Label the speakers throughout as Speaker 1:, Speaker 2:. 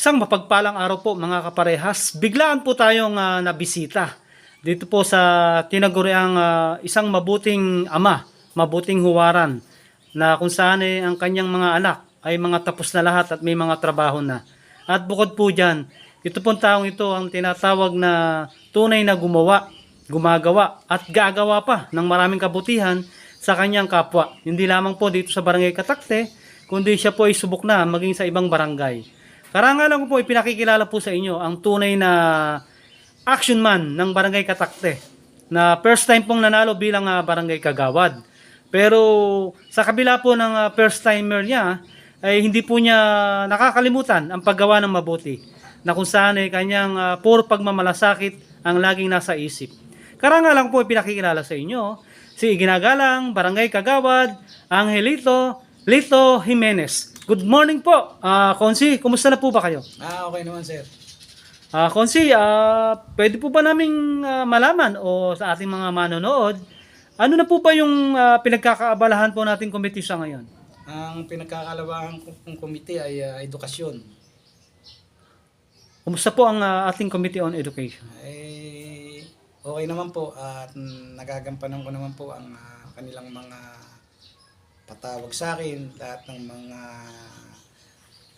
Speaker 1: Isang mapagpalang araw po mga kaparehas. Biglaan po tayong nabisita dito po sa tinaguriang isang mabuting ama, mabuting huwaran na kung saan ang kanyang mga anak ay mga tapos na lahat at may mga trabaho na. At bukod po dyan, ito pong taong ito ang tinatawag na tunay na gumawa, gumagawa at gagawa pa ng maraming kabutihan sa kanyang kapwa. Hindi lamang po dito sa Barangay Katakte, kundi siya po ay subok na maging sa ibang barangay. Karangalan ko po ipinakikilala po sa inyo ang tunay na action man ng Barangay Katakte na first time pong nanalo bilang barangay kagawad. Pero sa kabila po ng first timer niya ay hindi po niya nakakalimutan ang paggawa ng mabuti na kung saan ay kanyang puro pagmamalasakit ang laging nasa isip. Karangalan po ipinakikilala sa inyo si ginagalang Barangay Kagawad Angelito Lito Jimenez. Good morning po, Konsi. Kumusta na po ba kayo?
Speaker 2: Okay naman, sir.
Speaker 1: Konsi, pwede po ba naming malaman o sa ating mga manonood, ano na po ba yung pinagkakaabalahan po nating komite sa ngayon?
Speaker 2: Ang pinagkakalabahan kong komite ay edukasyon.
Speaker 1: Kumusta po ang ating Committee on Education?
Speaker 2: Okay naman po at nagagampanan ko naman po ang kanilang mga patawag sa akin, lahat ng mga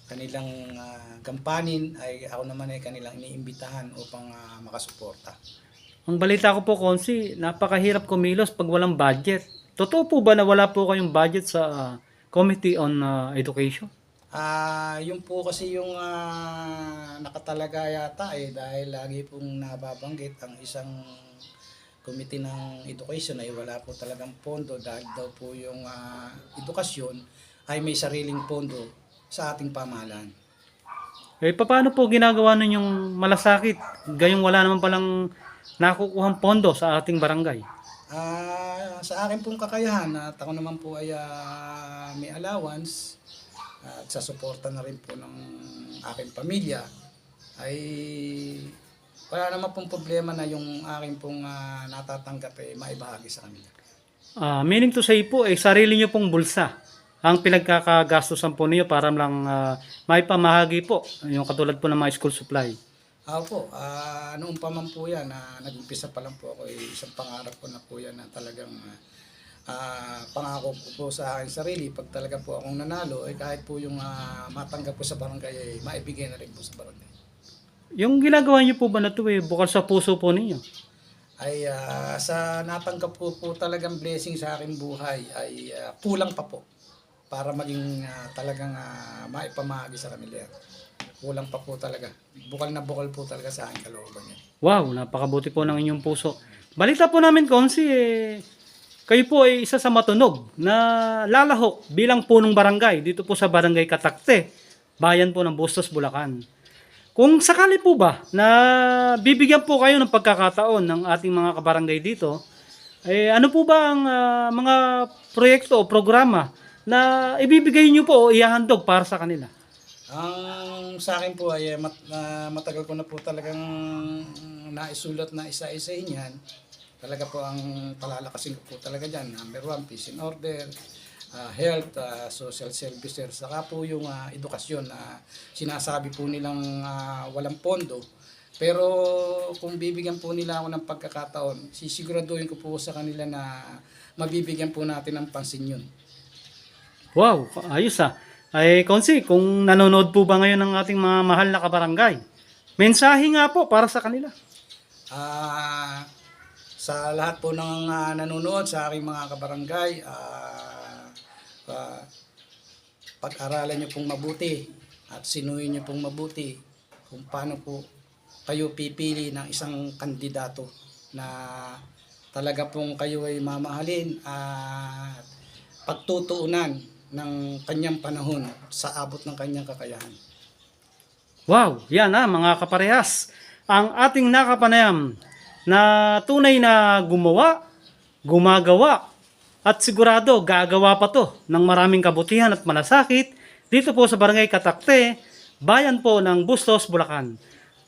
Speaker 2: kanilang gampanin ay ako naman ay kanilang iniimbitahan upang makasuporta.
Speaker 1: Ang balita ko po, Konsi, napakahirap kumilos pag walang budget. Totoo po ba na wala po kayong budget sa Committee on Education?
Speaker 2: Yun po kasi yung nakatalaga yata dahil lagi pong nababanggit ang isang committee ng education ay wala po talagang pondo dahil daw po yung edukasyon ay may sariling pondo sa ating pamahalaan.
Speaker 1: Paano po ginagawa ninyong malasakit? Gayong wala naman palang nakukuhang pondo sa ating barangay.
Speaker 2: Sa akin pong kakayahan at ako naman po ay may allowance at sa suporta na rin po ng aking pamilya ay wala naman pong problema na yung aking pong natatanggap maibahagi sa kanila.
Speaker 1: Meaning to say po, sarili nyo pong bulsa ang pinagkakagastusan po niyo para lang maipamahagi po, yung katulad po ng mga school supply.
Speaker 2: Po, noon pa man po yan, nag-umpisa pa lang po ako, isang pangarap ko na po yan na talagang pangako ko po sa aking sarili, pag talaga po akong nanalo, kahit po yung matanggap ko sa barangay, maibigay na rin po sa barangay.
Speaker 1: Yung ginagawa niyo po ba na ito bukal sa puso po ninyo?
Speaker 2: Sa natanggap po talagang blessing sa aking buhay ay kulang pa po para maging talagang maipamahagi sa kanila. Kulang pa po talaga. Bukal na bukal po talaga sa aking kalooban yan.
Speaker 1: Wow, napakabuti po ng inyong puso. Balita po namin, Konsi, kayo po ay isa sa matunog na lalahok bilang punong barangay dito po sa Barangay Katakte, bayan po ng Bustos, Bulacan. Kung sakali po ba na bibigyan po kayo ng pagkakataon ng ating mga kabarangay dito, ano po ba ang mga proyekto o programa na ibibigay niyo po o ihahandog para sa kanila?
Speaker 2: Ang sa akin po ay matagal ko na po talagang naisulat na isa-isahin yan. Talaga po ang palalakasin ko po talaga dyan. Number 1, peace and order, health, social services, saka po yung edukasyon na sinasabi po nilang walang pondo. Pero kung bibigyan po nila ako ng pagkakataon, sisiguraduhin ko po sa kanila na mabibigyan po natin ng pansin yun.
Speaker 1: Wow, ayos Konsi, kung nanonood po ba ngayon ng ating mga mahal na kabarangay, mensahe nga po para sa kanila.
Speaker 2: Sa lahat po ng nanonood sa aking mga kabarangay, pag-aralan nyo pong mabuti at sinuhin nyo pong mabuti kung paano po kayo pipili ng isang kandidato na talaga pong kayo ay mamahalin at pagtutuunan ng kanyang panahon sa abot ng kanyang kakayahan.
Speaker 1: Wow, yan mga kaparehas. Ang ating nakapanayam na tunay na gumawa, gumagawa, at sigurado gagawa pa to ng maraming kabutihan at malasakit dito po sa Barangay Katakte, bayan po ng Bustos, Bulacan.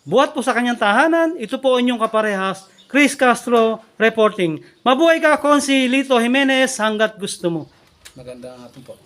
Speaker 1: Buhat po sa kanyang tahanan, ito po inyong kaparehas, Chris Castro reporting. Mabuhay ka, Konsi Lito Jimenez, hanggat gusto mo.
Speaker 2: Magandang hapon po.